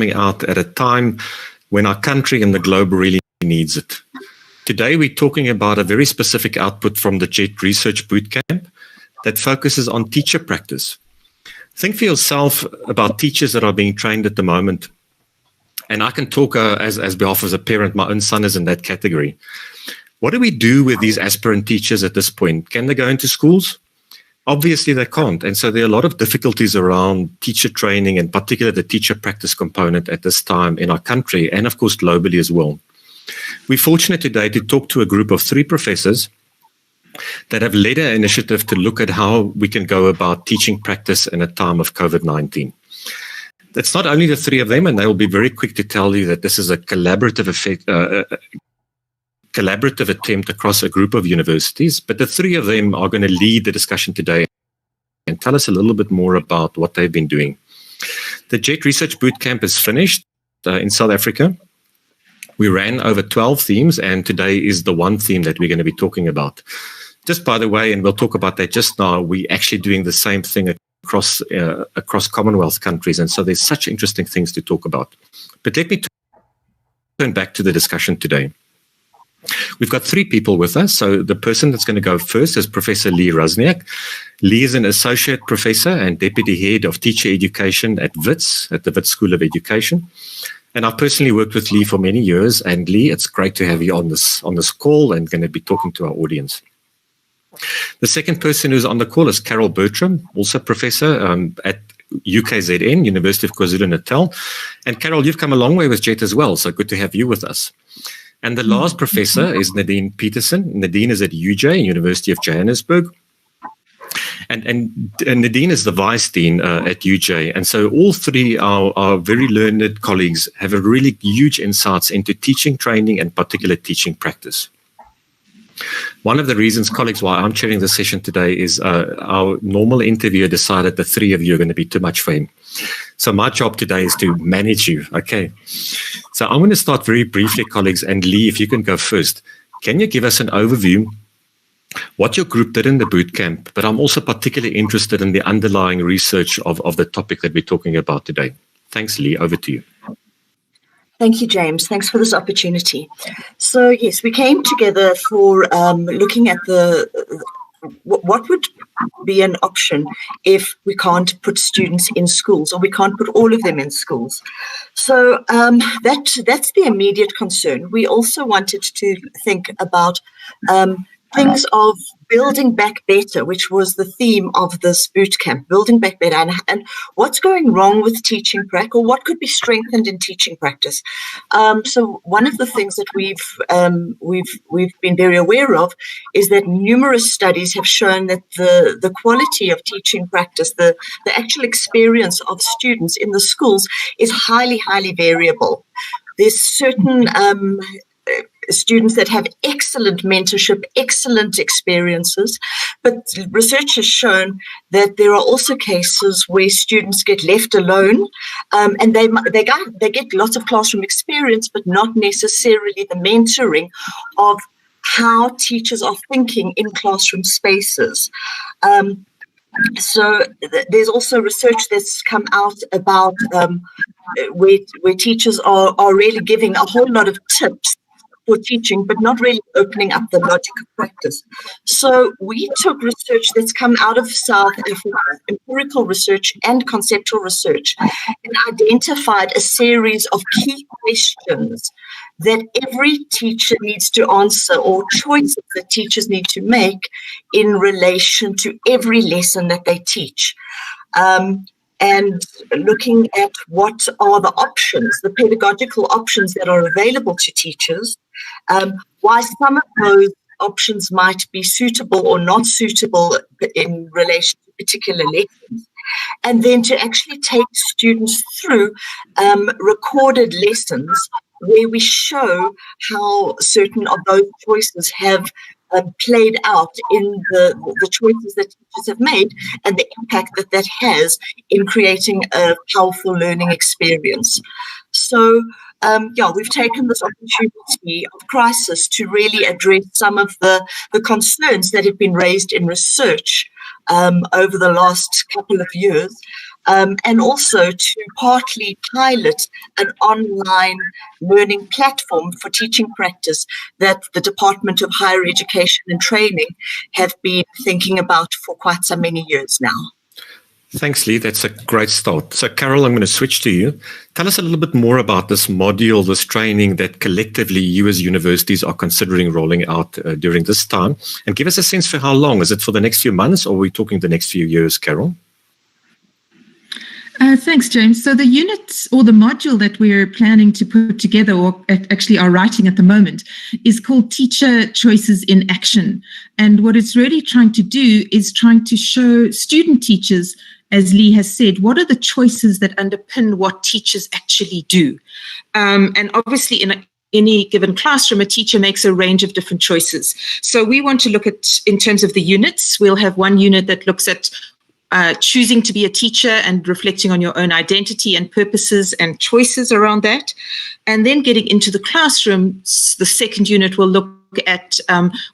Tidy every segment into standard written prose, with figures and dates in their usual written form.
out at a time when our country and the globe really needs it. Today, we're talking about a very specific output from the JET Research Bootcamp that focuses on teacher practice. Think for yourself about teachers that are being trained at the moment. And I can talk as behalf of a parent. My own son is in that category. What do we do with these aspirant teachers at this point? Can they go into schools? Obviously, they can't. And so there are a lot of difficulties around teacher training, and particularly the teacher practice component at this time in our country, and of course, globally as well. We're fortunate today to talk to a group of 3 professors that have led an initiative to look at how we can go about teaching practice in a time of COVID-19. That's not only the 3 of them, and they will be very quick to tell you that this is a collaborative attempt across a group of universities, but the 3 of them are going to lead the discussion today and tell us a little bit more about what they've been doing. The JET Research Bootcamp is finished in South Africa. We ran over 12 themes, and today is the one theme that we're going to be talking about. Just by the way, and we'll talk about that just now, we're actually doing the same thing across Commonwealth countries, and so there's such interesting things to talk about. But let me turn back to the discussion today. We've got 3 people with us. So the person that's going to go first is Professor Lee Rusznyak. Lee is an associate professor and deputy head of teacher education at WITS, at the WITS School of Education. And I've personally worked with Lee for many years. And Lee, it's great to have you on this call and going to be talking to our audience. The second person who's on the call is Carol Bertram, also professor at UKZN, University of KwaZulu-Natal. And Carol, you've come a long way with JET as well, so good to have you with us. And the last professor is Nadine Petersen. Nadine is at UJ, University of Johannesburg. And Nadine is the vice dean at UJ. And so all 3 are very learned colleagues, have a really huge insights into teaching, training, and particular teaching practice. One of the reasons, colleagues, why I'm chairing this session today is our normal interviewer decided the 3 of you are going to be too much for him. So my job today is to manage you, okay? So I'm going to start very briefly, colleagues, and Lee, if you can go first. Can you give us an overview what your group did in the bootcamp? But I'm also particularly interested in the underlying research of the topic that we're talking about today. Thanks, Lee. Over to you. Thank you, James. Thanks for this opportunity. So, yes, we came together for looking at what would be an option if we can't put students in schools, or we can't put all of them in schools. So that's the immediate concern. We also wanted to think about things of building back better, which was the theme of this bootcamp, building back better, and what's going wrong with teaching practice, or what could be strengthened in teaching practice. So one of the things that we've been very aware of is that numerous studies have shown that the quality of teaching practice, the actual experience of students in the schools is highly, highly variable. There's certain students that have excellent mentorship, excellent experiences, but research has shown that there are also cases where students get left alone, and they get lots of classroom experience, but not necessarily the mentoring of how teachers are thinking in classroom spaces. So there's also research that's come out about where teachers are really giving a whole lot of tips for teaching, but not really opening up the logic of practice. So we took research that's come out of South Africa, empirical research and conceptual research, and identified a series of key questions that every teacher needs to answer, or choices that teachers need to make in relation to every lesson that they teach. And looking at what are the options, the pedagogical options that are available to teachers, why some of those options might be suitable or not suitable in relation to particular lessons, and then to actually take students through recorded lessons where we show how certain of those choices have played out in the choices that teachers have made, and the impact that has in creating a powerful learning experience. So, we've taken this opportunity of crisis to really address some of the concerns that have been raised in research over the last couple of years, and also to partly pilot an online learning platform for teaching practice that the Department of Higher Education and Training have been thinking about for quite so many years now. Thanks, Lee. That's a great start. So, Carol, I'm going to switch to you. Tell us a little bit more about this module, this training that collectively you as universities are considering rolling out during this time. And give us a sense for how long. Is it for the next few months, or are we talking the next few years, Carol? Thanks, James. So the unit or the module that we're planning to put together, or actually are writing at the moment, is called Teacher Choices in Action. And what it's really trying to do is trying to show student teachers, as Lee has said, what are the choices that underpin what teachers actually do. And obviously in any given classroom, a teacher makes a range of different choices. So we want to look at, in terms of the units, we'll have one unit that looks at choosing to be a teacher and reflecting on your own identity and purposes and choices around that. And then getting into the classroom, the second unit will look at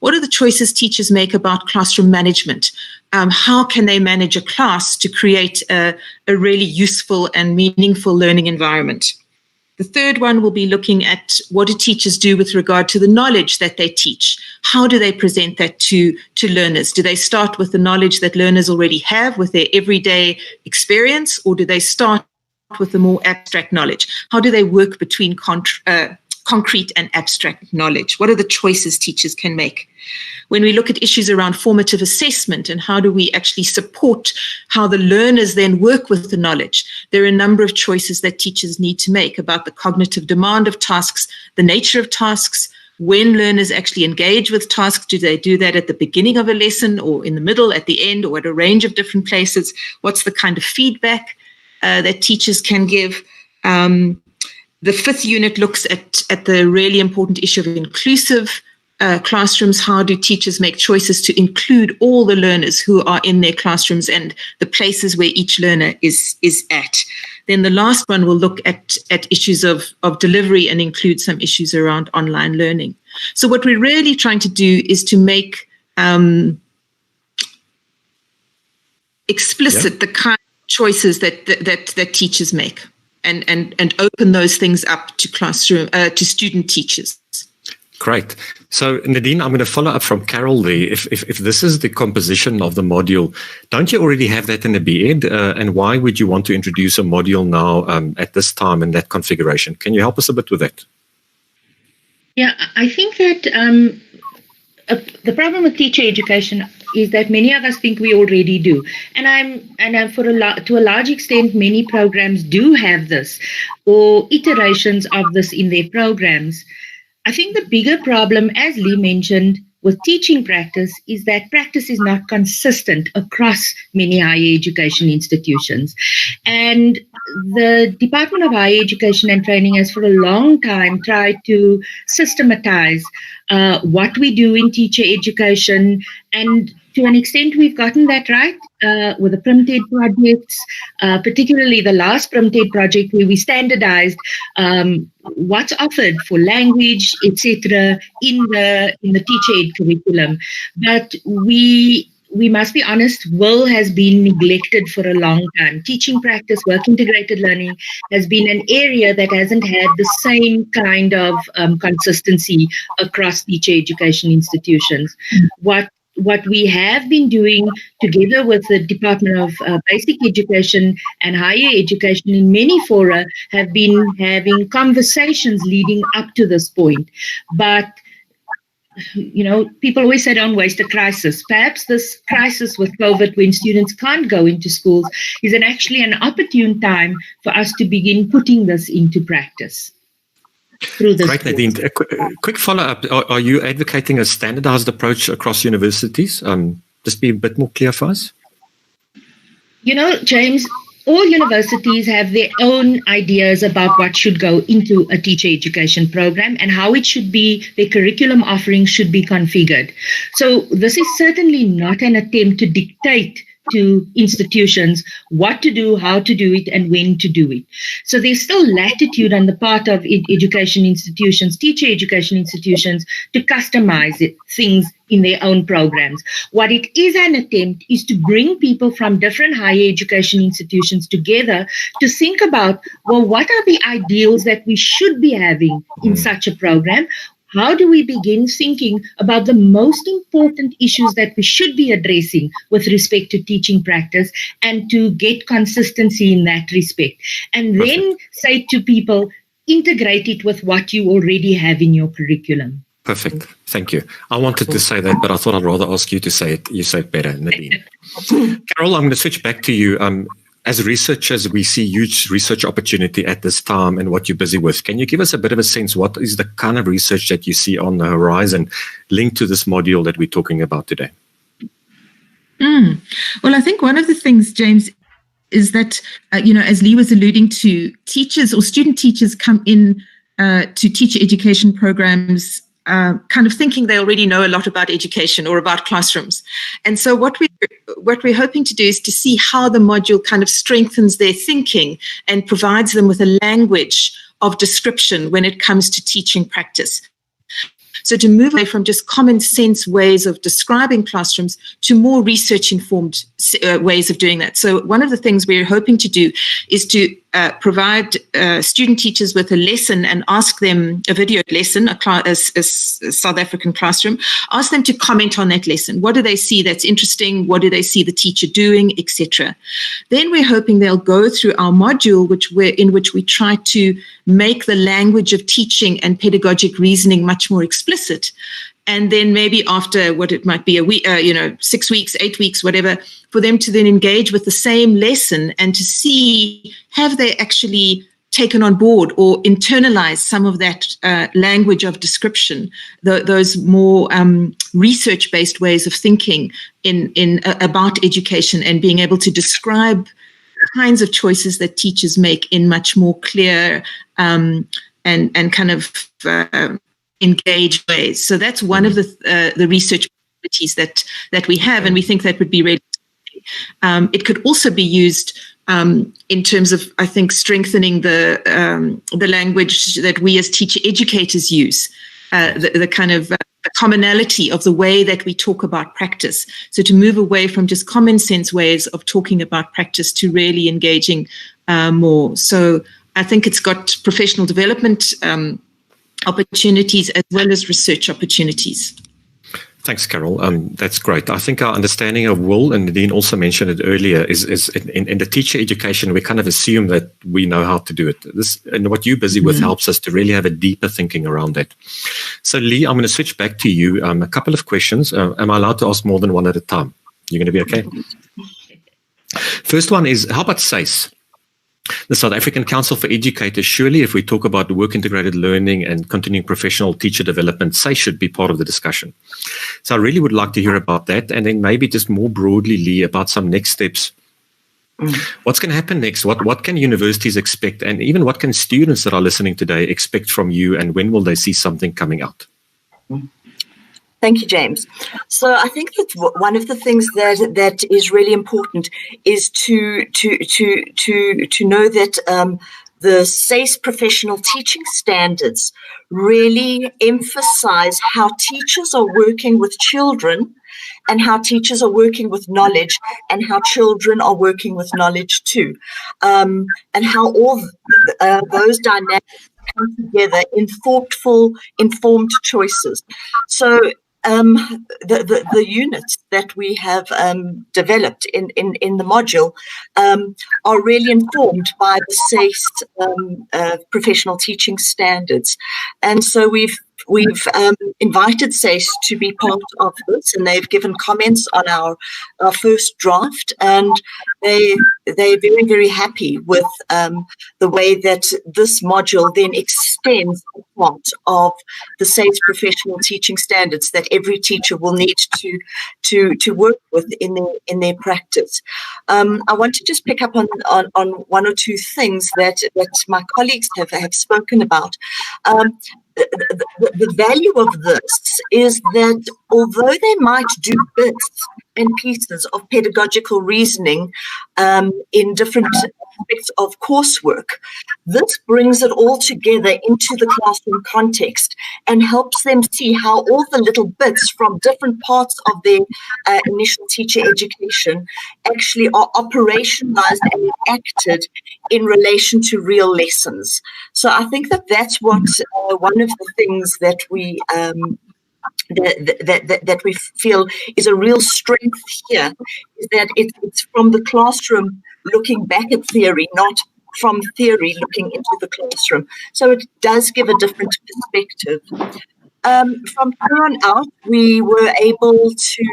what are the choices teachers make about classroom management. How can they manage a class to create a really useful and meaningful learning environment? The third one will be looking at what do teachers do with regard to the knowledge that they teach. How do they present that to learners? Do they start with the knowledge that learners already have with their everyday experience, or do they start with the more abstract knowledge? How do they work between concrete and abstract knowledge? What are the choices teachers can make? When we look at issues around formative assessment and how do we actually support how the learners then work with the knowledge, there are a number of choices that teachers need to make about the cognitive demand of tasks, the nature of tasks, when learners actually engage with tasks. Do they do that at the beginning of a lesson or in the middle, at the end, or at a range of different places? What's the kind of feedback that teachers can give? The fifth unit looks at the really important issue of inclusive classrooms. How do teachers make choices to include all the learners who are in their classrooms and the places where each learner is at? Then the last one will look at issues of delivery and include some issues around online learning. So what we're really trying to do is to make explicit the kind of choices that teachers make, and open those things up to classroom to student teachers. Great. So, Nadine, I'm going to follow up from Carol there. If this is the composition of the module, don't you already have that in the BEd? And why would you want to introduce a module now at this time in that configuration? Can you help us a bit with that? Yeah, I think that the problem with teacher education is that many of us think we already do, and to a large extent, many programs do have this or iterations of this in their programs. I think the bigger problem, as Lee mentioned, with teaching practice is that practice is not consistent across many higher education institutions. And the Department of Higher Education and Training has for a long time tried to systematize what we do in teacher education, and to an extent we've gotten that right with the PrimTED projects, particularly the last PrimTED project where we standardized what's offered for language, etc., in the teacher ed curriculum. But we must be honest, WIL has been neglected for a long time. Teaching practice, work integrated learning has been an area that hasn't had the same kind of consistency across teacher education institutions. What we have been doing together with the Department of Basic Education and Higher Education in many fora have been having conversations leading up to this point. But, you know, people always say don't waste a crisis. Perhaps this crisis with COVID, when students can't go into schools, is actually an opportune time for us to begin putting this into practice. Great, Nadine. A quick follow-up. Are you advocating a standardized approach across universities? Just be a bit more clear for us. You know, James, all universities have their own ideas about what should go into a teacher education program and how it should be, their curriculum offering should be configured. So this is certainly not an attempt to dictate to institutions what to do, how to do it, and when to do it. So there's still latitude on the part of education institutions, teacher education institutions, to customize things in their own programs. What it is an attempt is to bring people from different higher education institutions together to think about, well, what are the ideals that we should be having in such a program? How do we begin thinking about the most important issues that we should be addressing with respect to teaching practice, and to get consistency in that respect? And then say to people, integrate it with what you already have in your curriculum. Perfect. Thank you. I wanted to say that, but I thought I'd rather ask you to say it. You say it better, Nadine. Carol, I'm going to switch back to you. As researchers, we see huge research opportunity at this time and what you're busy with. Can you give us a bit of a sense, what is the kind of research that you see on the horizon linked to this module that we're talking about today? Well, I think one of the things, James, is that, as Lee was alluding to, teachers or student teachers come in to teacher education programs kind of thinking they already know a lot about education or about classrooms. And so what we're hoping to do is to see how the module kind of strengthens their thinking and provides them with a language of description when it comes to teaching practice. So to move away from just common sense ways of describing classrooms to more research-informed ways of doing that. So one of the things we're hoping to do is to provide student teachers with a lesson and ask them a video lesson, a South African classroom, ask them to comment on that lesson. What do they see that's interesting? What do they see the teacher doing, etc.? Then we're hoping they'll go through our module, in which we try to make the language of teaching and pedagogic reasoning much more explicit. And then maybe after what it might be a week, 6 weeks, 8 weeks, whatever, for them to then engage with the same lesson and to see, have they actually taken on board or internalized some of that language of description, those more research-based ways of thinking about education, and being able to describe kinds of choices that teachers make in much more clear and kind of engaged ways. So that's one of the research activities that we have, and we think that would be really. It could also be used in terms of, I think, strengthening the language that we as teacher educators use, the kind of commonality of the way that we talk about practice. So to move away from just common sense ways of talking about practice to really engaging more. So I think it's got professional development opportunities as well as research opportunities. Thanks, Carol. That's great. I think our understanding of Will, and Nadine also mentioned it earlier, is in the teacher education, we kind of assume that we know how to do it. And what you're busy with helps us to really have a deeper thinking around that. So, Lee, I'm going to switch back to you. A couple of questions. Am I allowed to ask more than one at a time? You're going to be okay? First one is, how about SACE? The South African Council for Educators. Surely, if we talk about work integrated learning and continuing professional teacher development, SACE should be part of the discussion. So I really would like to hear about that, and then maybe just more broadly, Lee, about some next steps. What's going to happen next? What can universities expect, and even what can students that are listening today expect from you, and when will they see something coming out? Thank you, James. So I think that one of the things that is really important is to know that the SACE professional teaching standards really emphasize how teachers are working with children, and how teachers are working with knowledge, and how children are working with knowledge too, and how all those dynamics come together in thoughtful, informed choices. So the units that we have developed in the module are really informed by the SACE professional teaching standards, and so we've invited SACE to be part of this, and they've given comments on our first draft, and they're very, very happy with the way that this module then extends the part of the SACE professional teaching standards that every teacher will need to work with in their practice. I want to just pick up on one or two things that my colleagues have spoken about. The value of this is that although they might do bits and pieces of pedagogical reasoning in different aspects of coursework. This brings it all together into the classroom context and helps them see how all the little bits from different parts of their initial teacher education actually are operationalized and enacted in relation to real lessons. So I think that that's what one of the things that we that we feel is a real strength here, is that it's from the classroom looking back at theory, not from theory looking into the classroom. So it does give a different perspective. From here on out, we were able to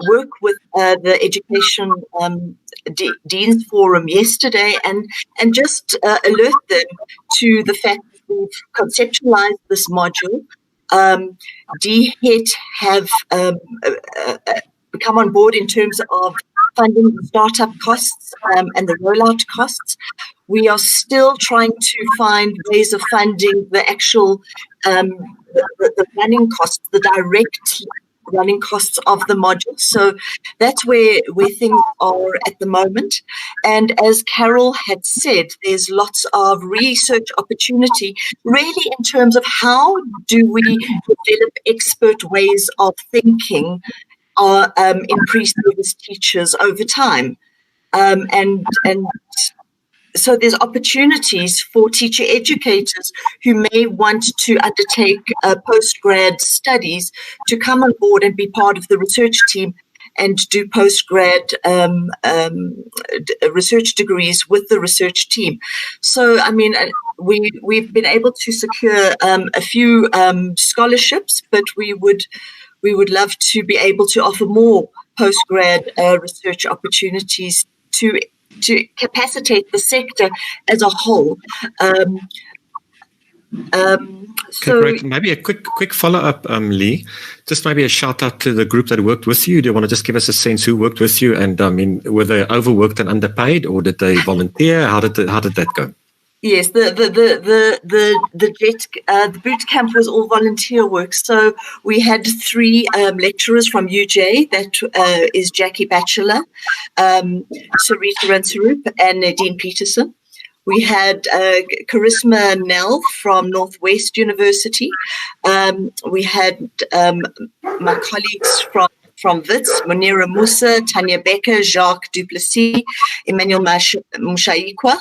work with the Education Dean's Forum yesterday and just alert them to the fact that we've conceptualized this module. DHET have come on board in terms of funding the startup costs and the rollout costs. We are still trying to find ways of funding the actual the running costs, the direct running costs of the module. So that's where things are at the moment. And as Carol had said, there's lots of research opportunity, really in terms of how do we develop expert ways of thinking in pre-service teachers over time. And so there's opportunities for teacher educators who may want to undertake postgrad studies to come on board and be part of the research team and do postgrad research degrees with the research team. So, I mean, we've been able to secure a few scholarships, but we would love to be able to offer more postgrad research opportunities to capacitate the sector as a whole. So great. Maybe a quick follow-up, Lee. Just maybe a shout-out to the group that worked with you. Do you want to just give us a sense who worked with you? And I mean, were they overworked and underpaid, or did they volunteer? How did that go? Yes, the boot camp was all volunteer work. So we had 3 lecturers from UJ. That is Jackie Batchelor, Sarita Ransarup, and Nadine Petersen. We had Charisma Nell from Northwest University. We had my colleagues from WITS, Monira Musa, Tanya Becker, Jacques Duplessis, Emmanuel Mushaikwa,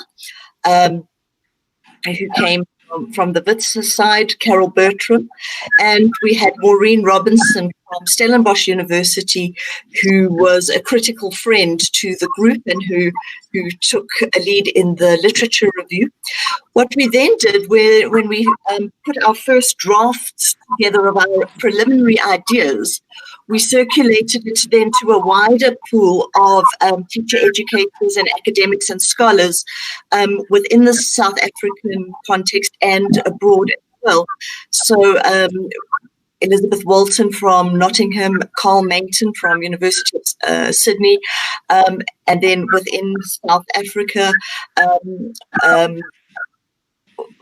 who came from the WITS side, Carol Bertram, and we had Maureen Robinson from Stellenbosch University, who was a critical friend to the group and who took a lead in the literature review. What we then did, when we put our first drafts together of our preliminary ideas, we circulated it then to a wider pool of teacher educators and academics and scholars within the South African context and abroad as well. So Elizabeth Walton from Nottingham, Carl Mayton from University of Sydney, and then within South Africa,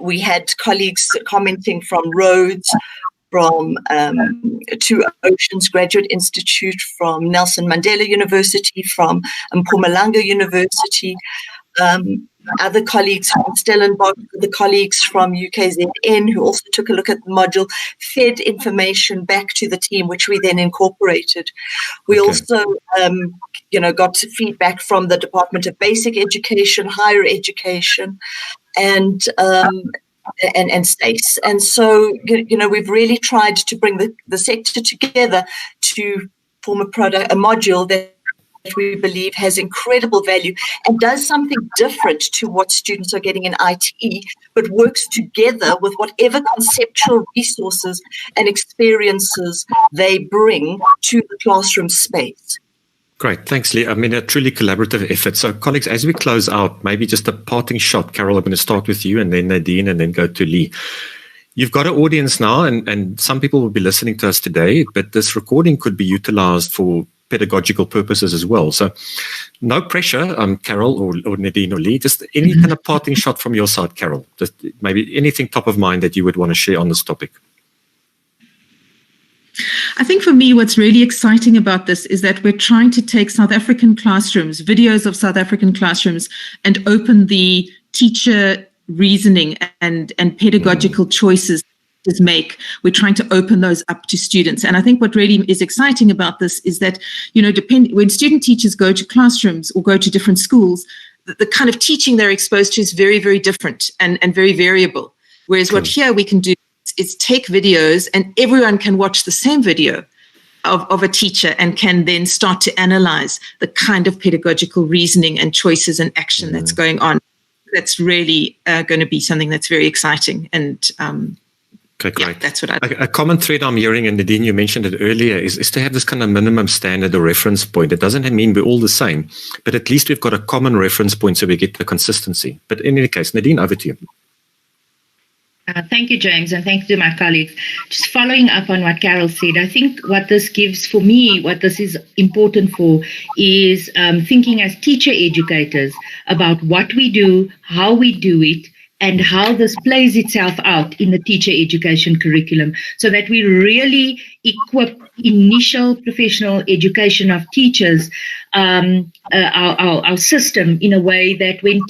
we had colleagues commenting from Rhodes, from Two Oceans Graduate Institute, from Nelson Mandela University, from Mpumalanga University, other colleagues from Stellenbosch, the colleagues from UKZN who also took a look at the module, fed information back to the team, which we then incorporated. We also, got feedback from the Department of Basic Education, Higher Education, and STACE. And so, we've really tried to bring the sector together to form a module that we believe has incredible value and does something different to what students are getting in ITE, but works together with whatever conceptual resources and experiences they bring to the classroom space. Great. Thanks, Lee. I mean, a truly collaborative effort. So, colleagues, as we close out, maybe just a parting shot. Carol, I'm going to start with you and then Nadine and then go to Lee. You've got an audience now, and some people will be listening to us today, but this recording could be utilized for pedagogical purposes as well. So no pressure, Carol or Nadine or Lee, just any kind of parting shot from your side, Carol. Just maybe anything top of mind that you would want to share on this topic. I think for me, what's really exciting about this is that we're trying to take South African classrooms, videos of South African classrooms, and open the teacher reasoning and pedagogical choices make. We're trying to open those up to students. And I think what really is exciting about this is that, when student teachers go to classrooms or go to different schools, the kind of teaching they're exposed to is very, very different and very variable. Whereas what here we can do is take videos and everyone can watch the same video of a teacher and can then start to analyze the kind of pedagogical reasoning and choices and action that's going on. That's really going to be something that's very exciting. And okay, great. Yeah, that's what A common thread I'm hearing, and Nadine, you mentioned it earlier, is to have this kind of minimum standard or reference point. It doesn't mean we're all the same, but at least we've got a common reference point so we get the consistency. But in any case, Nadine, over to you. Thank you, James, and thank you to my colleagues. Just following up on what Carol said, I think what this gives for me, what this is important for, is thinking as teacher educators about what we do, how we do it, and how this plays itself out in the teacher education curriculum, so that we really equip initial professional education of teachers, our system, in a way that when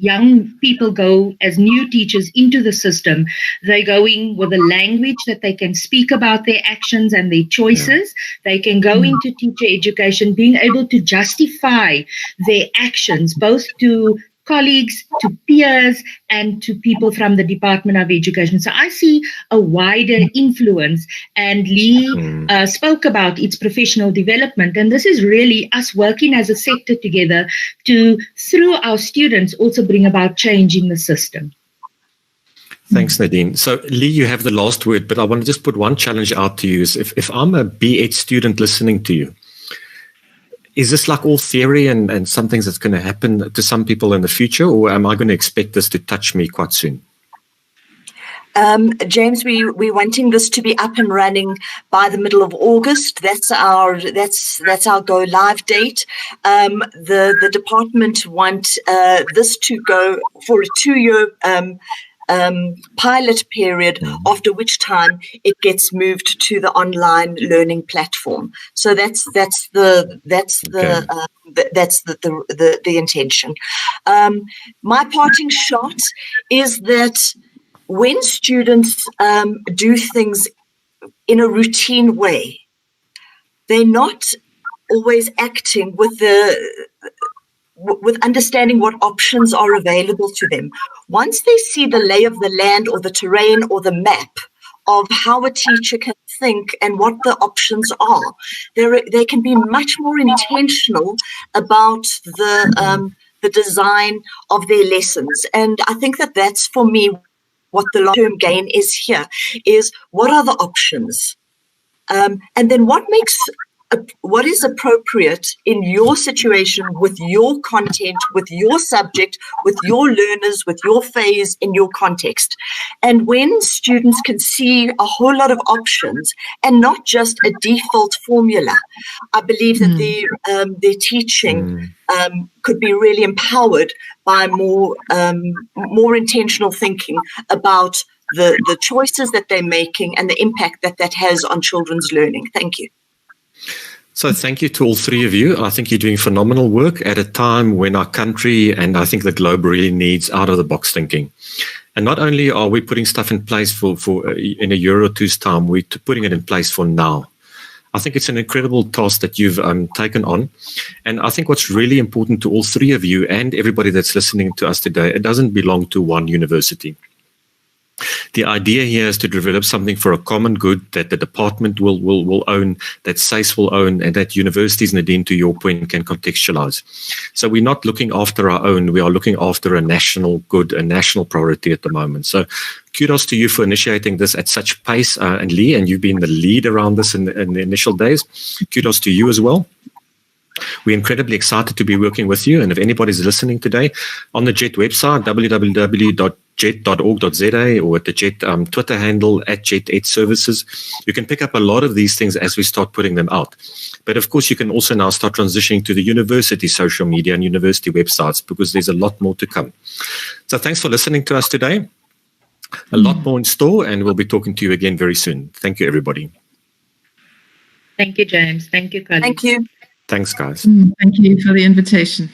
young people go as new teachers into the system, they're going with a language that they can speak about their actions and their choices. They can go into teacher education being able to justify their actions, both to colleagues, to peers, and to people from the Department of Education. So I see a wider influence, and Lee spoke about its professional development. And this is really us working as a sector together to, through our students, also bring about change in the system. Thanks, Nadine. So, Lee, you have the last word, but I want to just put one challenge out to you. Is if I'm a B.Ed student listening to you, is this like all theory and some things that's going to happen to some people in the future, or am I going to expect this to touch me quite soon? James, we're wanting this to be up and running by the middle of August. That's our go live date. The department want this to go for a 2-year pilot period, after which time it gets moved to the online learning platform. So that's the intention. My parting shot is that when students do things in a routine way, they're not always acting with understanding what options are available to them. Once they see the lay of the land or the terrain or the map of how a teacher can think and what the options are, they can be much more intentional about the design of their lessons. And I think that that's, for me, what the long-term gain is here, is what are the options? And then what is appropriate in your situation, with your content, with your subject, with your learners, with your phase, in your context. And when students can see a whole lot of options and not just a default formula, I believe that their teaching could be really empowered by more intentional thinking about the choices that they're making and the impact that has on children's learning. Thank you. So thank you to all three of you. I think you're doing phenomenal work at a time when our country and I think the globe really needs out-of-the-box thinking. And not only are we putting stuff in place for in a year or two's time, we're putting it in place for now. I think it's an incredible task that you've taken on. And I think what's really important to all three of you and everybody that's listening to us today, it doesn't belong to one university. The idea here is to develop something for a common good that the department will own, that SACE will own, and that universities, Nadine, to your point, can contextualize. So we're not looking after our own, we are looking after a national good, a national priority at the moment. So kudos to you for initiating this at such pace, and Lee, and you've been the lead around this in the initial days. Kudos to you as well. We're incredibly excited to be working with you. And if anybody's listening today, on the JET website, www.jet.org.za, or at the JET Twitter handle @JetEdServices, you can pick up a lot of these things as we start putting them out. But of course, you can also now start transitioning to the university social media and university websites, because there's a lot more to come. So thanks for listening to us today. A lot more in store, and we'll be talking to you again very soon. Thank you, everybody. Thank you, James. Thank you, Colleen. Thank you. Thanks, guys. Thank you for the invitation.